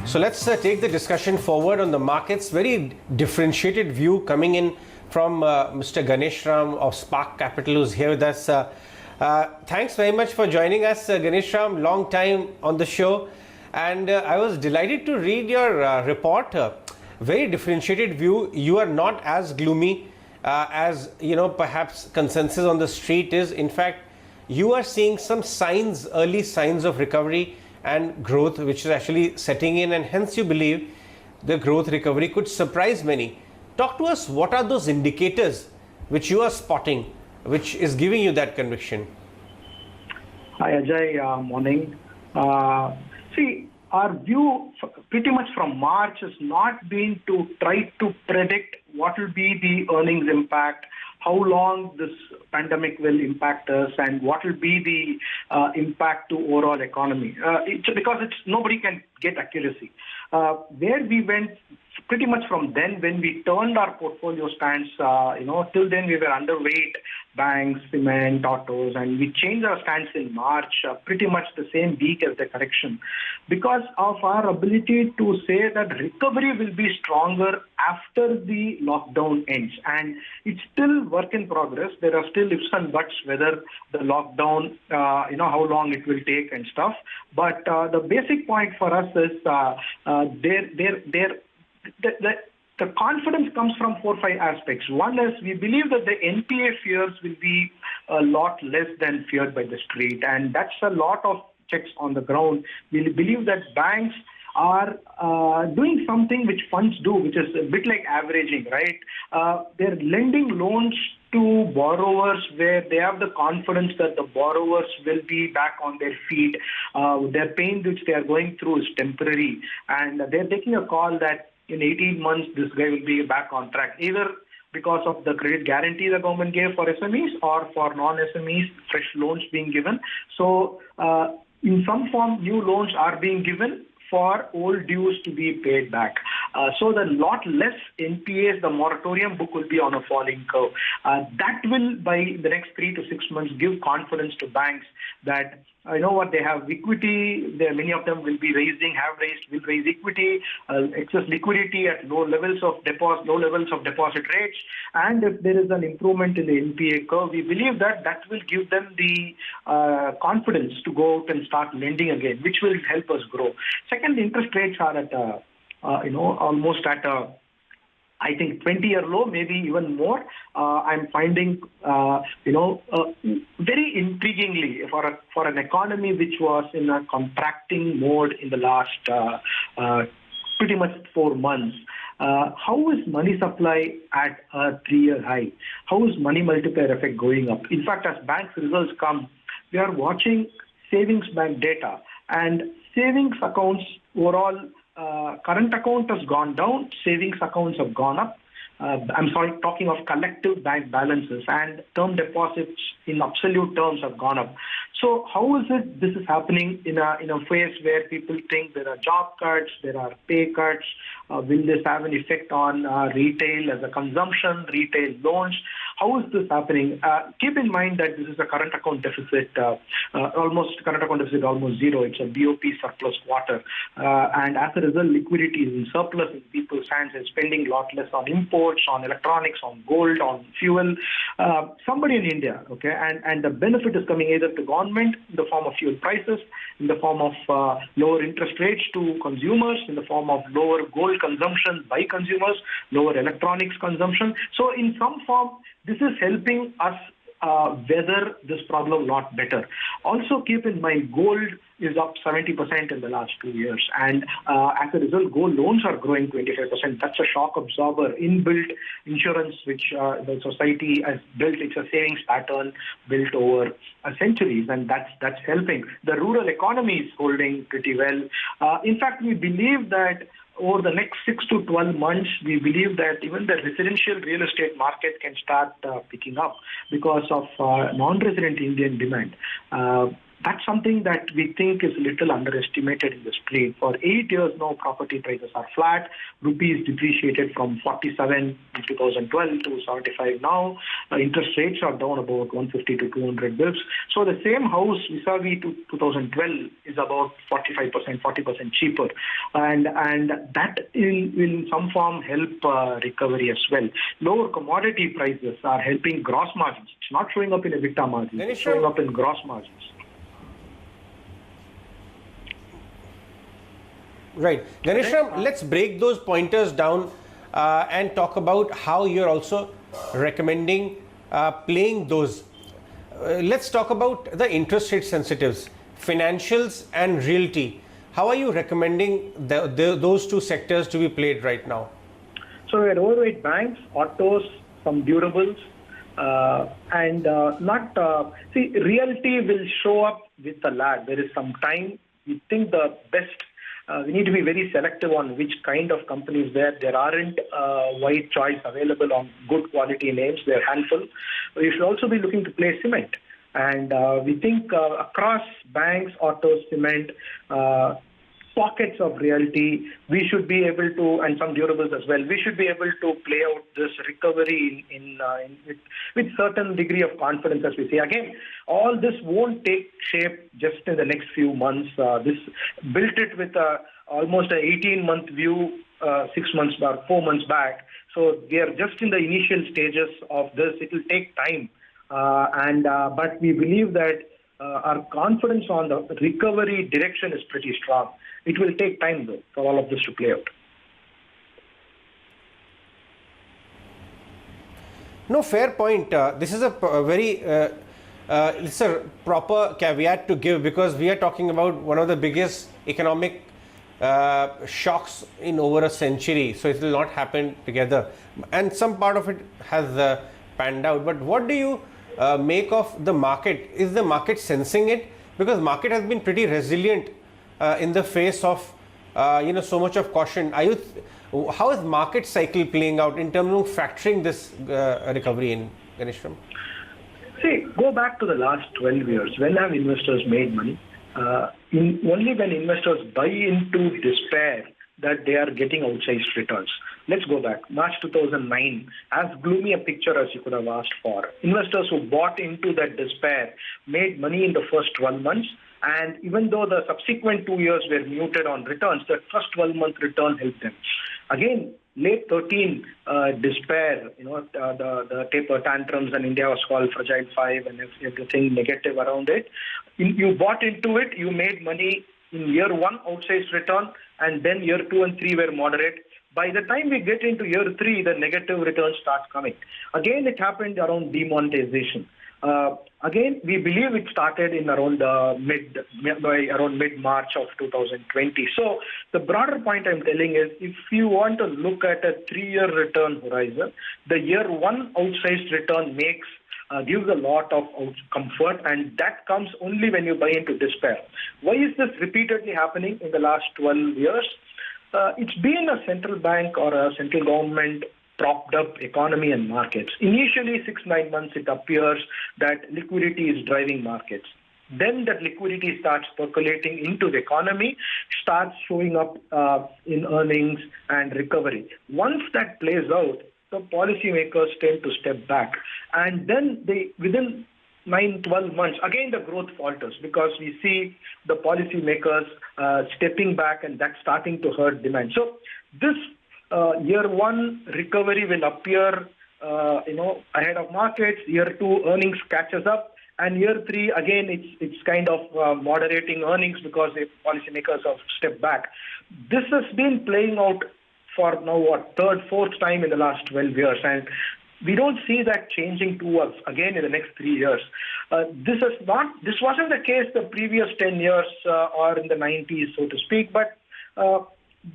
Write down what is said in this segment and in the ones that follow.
So let's take the discussion forward on the markets. Very differentiated view coming in from Mr. Ganeshram of Spark Capital, who's here with us. Thanks very much for joining us, Ganeshram. Long time on the show, and I was delighted to read your report. Very differentiated view. You are not as gloomy as perhaps consensus on the street is. In fact, you are seeing some signs, early signs of recovery and growth, which is actually setting in, and hence you believe the growth recovery could surprise many. Talk to us, what are those indicators which you are spotting, which is giving you that conviction? Hi Ajay, morning. See, our view pretty much from March has not been to try to predict what will be the earnings impact, how long this pandemic will impact us, and what will be the impact to overall economy. Because nobody can get accuracy. Where we went pretty much from then, when we turned our portfolio stance, till then we were underweight banks, cement, autos, and we changed our stance in March, pretty much the same week as the correction, because of our ability to say that recovery will be stronger after the lockdown ends. And it's still work in progress. There are still ifs and buts whether the lockdown, how long it will take and stuff. But the basic point for us is the confidence comes from 4 or 5 aspects. One is we believe that the NPA fears will be a lot less than feared by the street, and that's a lot of checks on the ground. We believe that banks are doing something which funds do, which is a bit like averaging, right? They're lending loans to borrowers where they have the confidence that the borrowers will be back on their feet. Their pain which they are going through is temporary, and they're taking a call that in 18 months, this guy will be back on track, either because of the credit guarantee the government gave for SMEs or for non-SMEs, fresh loans being given. So in some form, new loans are being given for old dues to be paid back. So the lot less NPAs, the moratorium book will be on a falling curve. That will, by the next 3 to 6 months, give confidence to banks that they have equity. Many of them will be have raised, will raise equity, excess liquidity at low levels of deposit rates. And if there is an improvement in the NPA curve, we believe that will give them the confidence to go out and start lending again, which will help us grow. Second, interest rates are at almost at I think 20-year low, maybe even more. I'm finding, very intriguingly for an economy which was in a contracting mode in the last pretty much 4 months. How is money supply at a 3-year high? How is money multiplier effect going up? In fact, as banks results come, we are watching savings bank data, and savings accounts overall. Current account has gone down, savings accounts have gone up. Talking of collective bank balances, and term deposits in absolute terms have gone up. So how is it this is happening in a phase where people think there are job cuts, there are pay cuts? Will this have an effect on retail as a consumption, retail loans? How is this happening? Keep in mind that this is a current account deficit, almost zero. It's a BOP surplus quarter. And as a result, liquidity is in surplus in people's hands and spending a lot less on imports, on electronics, on gold, on fuel. Somebody in India, okay, and the benefit is coming either to government in the form of fuel prices, in the form of lower interest rates to consumers, in the form of lower gold consumption by consumers, lower electronics consumption. So in some form, this is helping us weather this problem a lot better. Also keep in mind, gold is up 70% in the last 2 years, and as a result, gold loans are growing 25%. That's a shock absorber, inbuilt insurance which the society has built. It's a savings pattern built over centuries, and that's helping. The rural economy is holding pretty well. In fact, we believe that over the next 6 to 12 months, we believe that even the residential real estate market can start picking up because of non-resident Indian demand. That's something that we think is a little underestimated in this play. For 8 years now, property prices are flat. Rupees depreciated from 47 in 2012 to 75 now. Interest rates are down about 150 to 200 bips. So the same house vis-a-vis 2012 is about 45%, 40% cheaper. And that will in some form help recovery as well. Lower commodity prices are helping gross margins. It's not showing up in EBITDA margins. It's showing up in gross margins. Right. Ganeshram, let's break those pointers down and talk about how you're also recommending playing those. Let's talk about the interest rate sensitives, financials and realty. How are you recommending those two sectors to be played right now? So we had overweight banks, autos, some durables, realty will show up with a lag. There is some time. We think the best. We need to be very selective on which kind of companies there aren't wide choice available on good quality names. There are a handful. You should also be looking to play cement. And we think across banks, autos, cement, pockets of realty, we should be able to, and some durables as well, we should be able to play out this recovery with certain degree of confidence, as we say. Again, all this won't take shape just in the next few months. This built it with almost an 18-month view 6 months back, 4 months back. So we are just in the initial stages of this. It will take time. But we believe that our confidence on the recovery direction is pretty strong. It will take time, though, for all of this to play out. No, fair point. This is a it's a proper caveat to give, because we are talking about one of the biggest economic shocks in over a century. So it will not happen together. And some part of it has panned out. But what do you make of the market? Is the market sensing it? Because market has been pretty resilient in the face of so much of caution. How is market cycle playing out in terms of factoring this recovery in, Ganeshram? See, go back to the last 12 years. When have investors made money? Only when investors buy into despair that they are getting outsized returns. Let's go back. March 2009, as gloomy a picture as you could have asked for. Investors who bought into that despair made money in the first 12 months. And even though the subsequent 2 years were muted on returns, that first 12-month return helped them. Again, late 13, despair, the taper tantrums, and India was called Fragile Five and everything negative around it. You bought into it, you made money in year one, outsized return, and then year 2 and 3 were moderate. By the time we get into year 3, the negative returns start coming. Again, it happened around demonetization. Again, we believe it started in around mid-March of 2020. So the broader point I'm telling is, if you want to look at a 3-year return horizon, the year 1 outsized return gives a lot of comfort, and that comes only when you buy into despair. Why is this repeatedly happening in the last 12 years? It's been a central bank or a central government propped up economy and markets. Initially, 6-9 months, it appears that liquidity is driving markets. Then that liquidity starts percolating into the economy, starts showing up in earnings and recovery. Once that plays out, the policymakers tend to step back. And then within 9-12 months, again the growth falters, because we see the policymakers stepping back, and that's starting to hurt demand. So this year 1 recovery will appear ahead of markets. Year 2 earnings catches up, and year 3 again it's kind of moderating earnings because the policymakers have stepped back. This has been playing out for now third, fourth time in the last 12 years, and we don't see that changing to us again in the next 3 years. This wasn't the case the previous 10 years or in the 90s, so to speak, but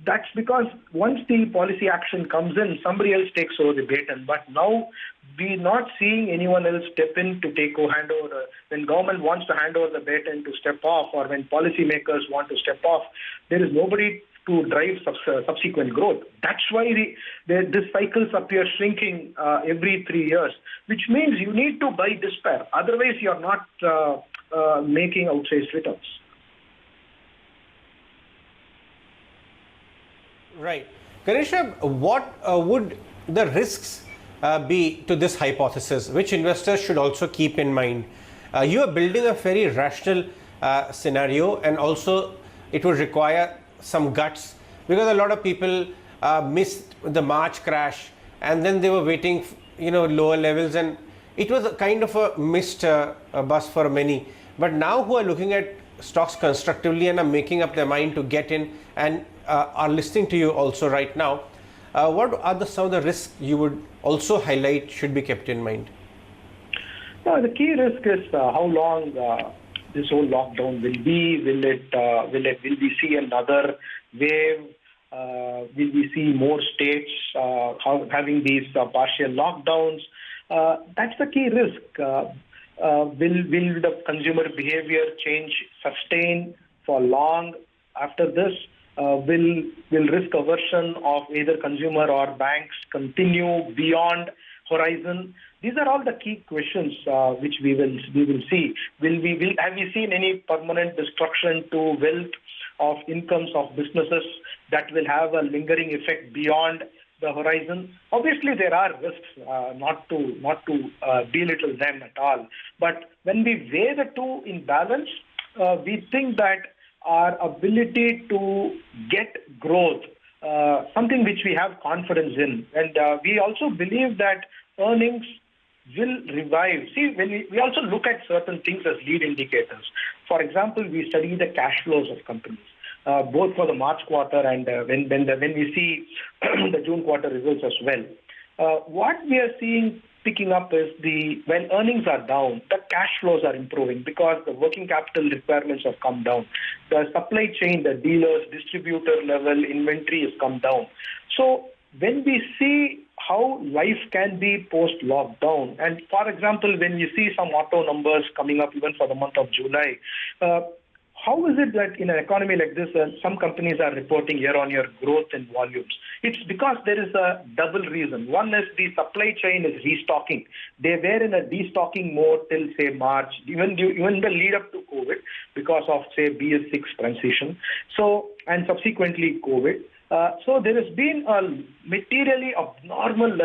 that's because once the policy action comes in, somebody else takes over the baton. But now we're not seeing anyone else step in to hand over. When government wants to hand over the baton to step off, or when policymakers want to step off, there is nobody to drive subsequent growth. That's why this cycles appear shrinking every 3 years, which means you need to buy despair. Otherwise, you're not making outsized returns. Right. Ganeshram, what would the risks be to this hypothesis, which investors should also keep in mind? You are building a very rational scenario, and also it would require some guts, because a lot of people missed the March crash and then they were waiting, lower levels, and it was a kind of a missed bus for many. But now who are looking at stocks constructively and are making up their mind to get in and are listening to you also right now, what are some of the risks you would also highlight should be kept in mind? The key risk is how long this whole lockdown will be. Will we see another wave? Will we see more states having these partial lockdowns? That's the key risk. Will the consumer behavior change sustain for long after this? Will risk aversion of either consumer or banks continue beyond horizon? These are all the key questions which we will see. Have we seen any permanent destruction to wealth of incomes of businesses that will have a lingering effect beyond the horizon? Obviously, there are risks, not to belittle them at all. But when we weigh the two in balance, we think that our ability to get growth, something which we have confidence in, and we also believe that earnings will revive. See, when we also look at certain things as lead indicators. For example, we study the cash flows of companies, both for the March quarter and when we see the June quarter results as well. What we are seeing picking up is when earnings are down, the cash flows are improving because the working capital requirements have come down. The supply chain, the dealers, distributor level inventory has come down. So when we see how life can be post-lockdown, and for example, when you see some auto numbers coming up even for the month of July, how is it that in an economy like this, some companies are reporting year-on-year growth in volumes? It's because there is a double reason. One is the supply chain is restocking. They were in a destocking mode till, say, March, even the lead up to COVID, because of, say, BS6 transition. So, and subsequently COVID. So there has been a materially abnormal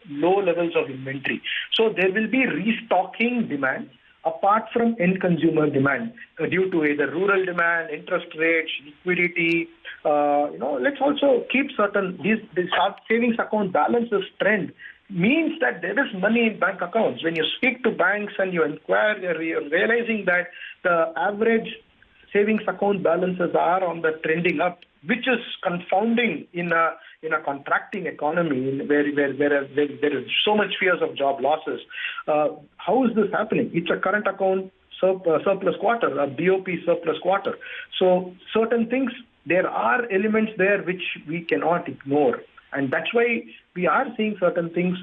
low levels of inventory. So there will be restocking demand apart from end consumer demand due to either rural demand, interest rates, liquidity. Let's also keep these savings account balances trend means that there is money in bank accounts. When you speak to banks and you inquire, you're realizing that the average savings account balances are on the trending up, which is confounding in a contracting economy where there is so much fears of job losses. How is this happening? It's a current account surplus quarter, a BOP surplus quarter. So certain things, there are elements there which we cannot ignore. And that's why we are seeing certain things,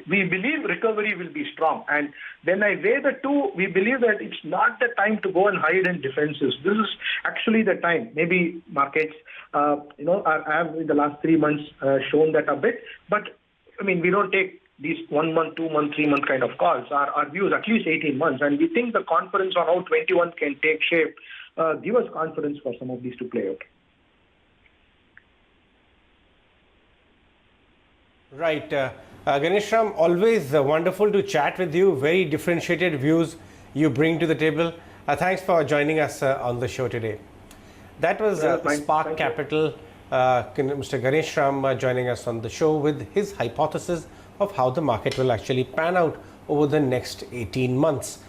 we believe recovery will be strong. And when I weigh the two, we believe that it's not the time to go and hide in defenses. This is actually the time. Maybe markets, have in the last 3 months shown that a bit. But, we don't take these 1 month, 2 month, 3 month kind of calls. Our view is at least 18 months. And we think the confidence on how 21 can take shape give us confidence for some of these to play out. Right. Ganeshram, always wonderful to chat with you. Very differentiated views you bring to the table. Thanks for joining us on the show today. That was Spark Capital, Mr. Ganeshram joining us on the show with his hypothesis of how the market will actually pan out over the next 18 months.